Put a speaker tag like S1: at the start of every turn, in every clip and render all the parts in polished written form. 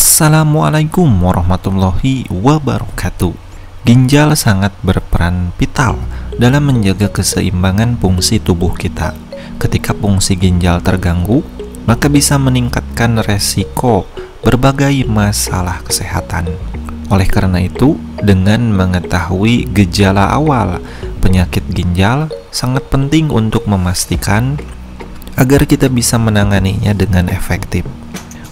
S1: Assalamualaikum warahmatullahi wabarakatuh. Ginjal sangat berperan vital dalam menjaga keseimbangan fungsi tubuh kita. Ketika fungsi ginjal terganggu, maka bisa meningkatkan resiko berbagai masalah kesehatan. Oleh karena itu, dengan mengetahui gejala awal penyakit ginjal, sangat penting untuk memastikan agar kita bisa menanganinya dengan efektif.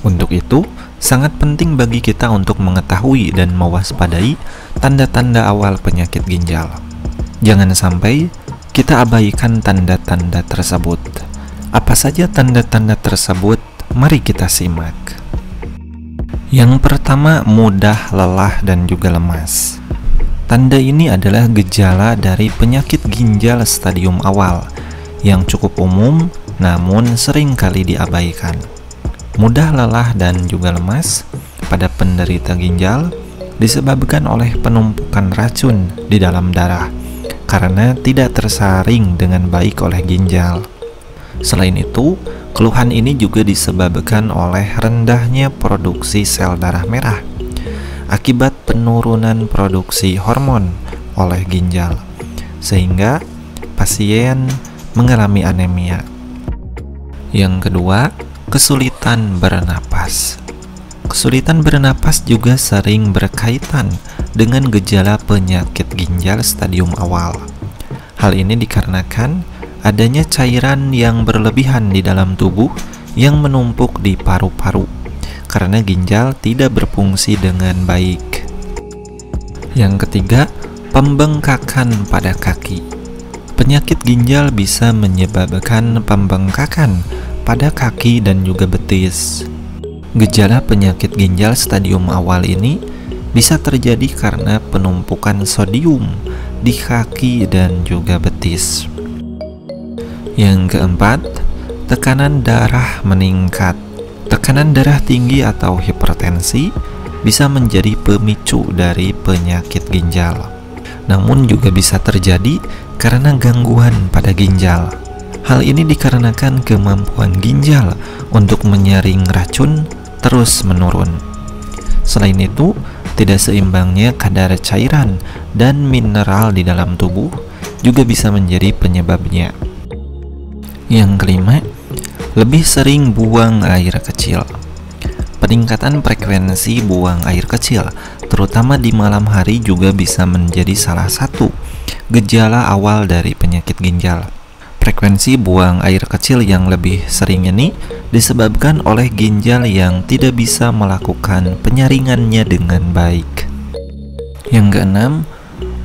S1: Untuk itu, sangat penting bagi kita untuk mengetahui dan mewaspadai tanda-tanda awal penyakit ginjal. Jangan sampai kita abaikan tanda-tanda tersebut. Apa saja tanda-tanda tersebut? Mari kita simak. Yang pertama, mudah lelah dan juga lemas. Tanda ini adalah gejala dari penyakit ginjal stadium awal yang cukup umum namun sering kali diabaikan. Mudah lelah dan juga lemas pada penderita ginjal disebabkan oleh penumpukan racun di dalam darah karena tidak tersaring dengan baik oleh ginjal. Selain itu, keluhan ini juga disebabkan oleh rendahnya produksi sel darah merah akibat penurunan produksi hormon oleh ginjal, sehingga pasien mengalami anemia. Yang kedua, kesulitan bernapas. Kesulitan bernapas juga sering berkaitan dengan gejala penyakit ginjal stadium awal. Hal ini dikarenakan adanya cairan yang berlebihan di dalam tubuh yang menumpuk di paru-paru karena ginjal tidak berfungsi dengan baik. Yang ketiga, pembengkakan pada kaki. Penyakit ginjal bisa menyebabkan pembengkakan pada kaki dan juga betis. Gejala penyakit ginjal stadium awal ini bisa terjadi karena penumpukan sodium di kaki dan juga betis. Yang keempat, tekanan darah meningkat. Tekanan darah tinggi atau hipertensi bisa menjadi pemicu dari penyakit ginjal. Namun juga bisa terjadi karena gangguan pada ginjal. Hal ini dikarenakan kemampuan ginjal untuk menyaring racun terus menurun. Selain itu, tidak seimbangnya kadar cairan dan mineral di dalam tubuh juga bisa menjadi penyebabnya. Yang kelima, lebih sering buang air kecil. Peningkatan frekuensi buang air kecil, terutama di malam hari, juga bisa menjadi salah satu gejala awal dari penyakit ginjal. Frekuensi buang air kecil yang lebih sering ini disebabkan oleh ginjal yang tidak bisa melakukan penyaringannya dengan baik. Yang keenam,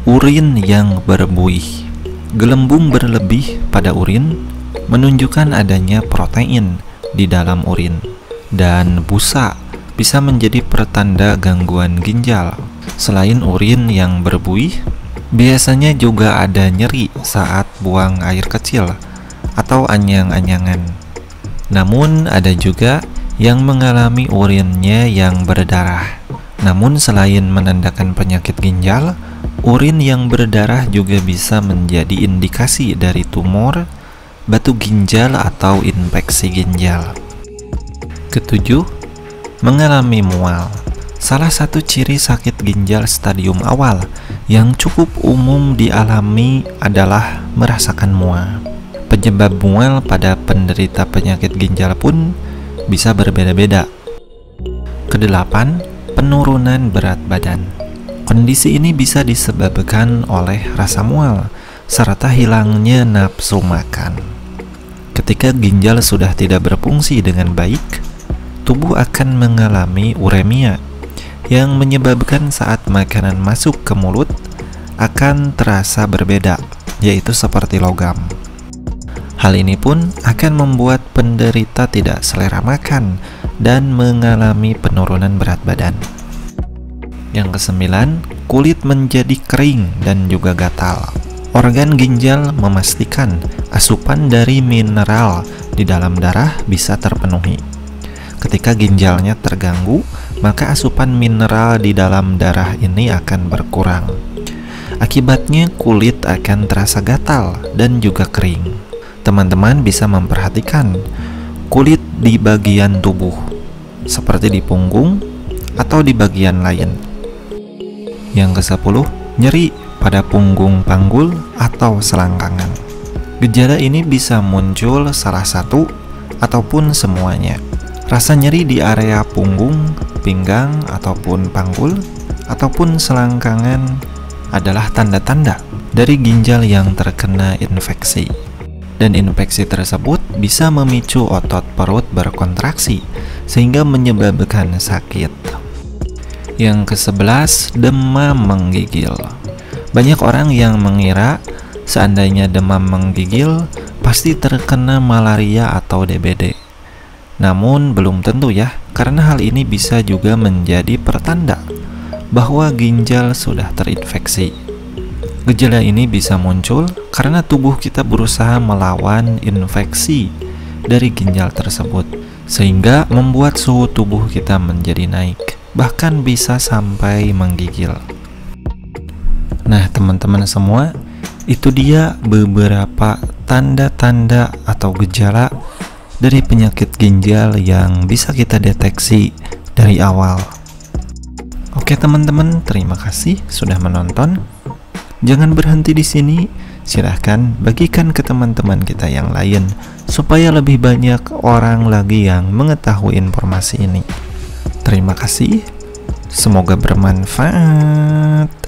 S1: urin yang berbuih. Gelembung berlebih pada urin menunjukkan adanya protein di dalam urin, dan busa bisa menjadi pertanda gangguan ginjal. Selain urin yang berbuih, biasanya juga ada nyeri saat buang air kecil atau anyang-anyangan. Namun ada juga yang mengalami urinnya yang berdarah. Namun selain menandakan penyakit ginjal, urin yang berdarah juga bisa menjadi indikasi dari tumor, batu ginjal atau infeksi ginjal. Ketujuh, mengalami mual. Salah satu ciri sakit ginjal stadium awal yang cukup umum dialami adalah merasakan mual. Penyebab mual pada penderita penyakit ginjal pun bisa berbeda-beda. Kedelapan, penurunan berat badan. Kondisi ini bisa disebabkan oleh rasa mual serta hilangnya nafsu makan. Ketika ginjal sudah tidak berfungsi dengan baik, tubuh akan mengalami uremia yang menyebabkan saat makanan masuk ke mulut akan terasa berbeda, yaitu seperti logam. Hal ini pun akan membuat penderita tidak selera makan dan mengalami penurunan berat badan. Yang kesembilan, kulit menjadi kering dan juga gatal. Organ ginjal memastikan asupan dari mineral di dalam darah bisa terpenuhi. Ketika ginjalnya terganggu, maka asupan mineral di dalam darah ini akan berkurang. Akibatnya kulit akan terasa gatal dan juga kering. Teman-teman bisa memperhatikan kulit di bagian tubuh seperti di punggung, atau di bagian lain. Yang ke-10, nyeri pada punggung panggul atau selangkangan. Gejala ini bisa muncul salah satu ataupun semuanya. Rasa nyeri di area punggung, pinggang, ataupun panggul, ataupun selangkangan adalah tanda-tanda dari ginjal yang terkena infeksi. Dan infeksi tersebut bisa memicu otot perut berkontraksi sehingga menyebabkan sakit. Yang ke-11, demam menggigil. Banyak orang yang mengira seandainya demam menggigil pasti terkena malaria atau DBD. Namun belum tentu ya, karena hal ini bisa juga menjadi pertanda bahwa ginjal sudah terinfeksi. Gejala ini bisa muncul karena tubuh kita berusaha melawan infeksi dari ginjal tersebut, sehingga membuat suhu tubuh kita menjadi naik, bahkan bisa sampai menggigil. Nah, teman-teman semua, itu dia beberapa tanda-tanda atau gejala dari penyakit ginjal yang bisa kita deteksi dari awal. Oke teman-teman, terima kasih sudah menonton. Jangan berhenti di sini, silahkan bagikan ke teman-teman kita yang lain supaya lebih banyak orang lagi yang mengetahui informasi ini. Terima kasih, semoga bermanfaat.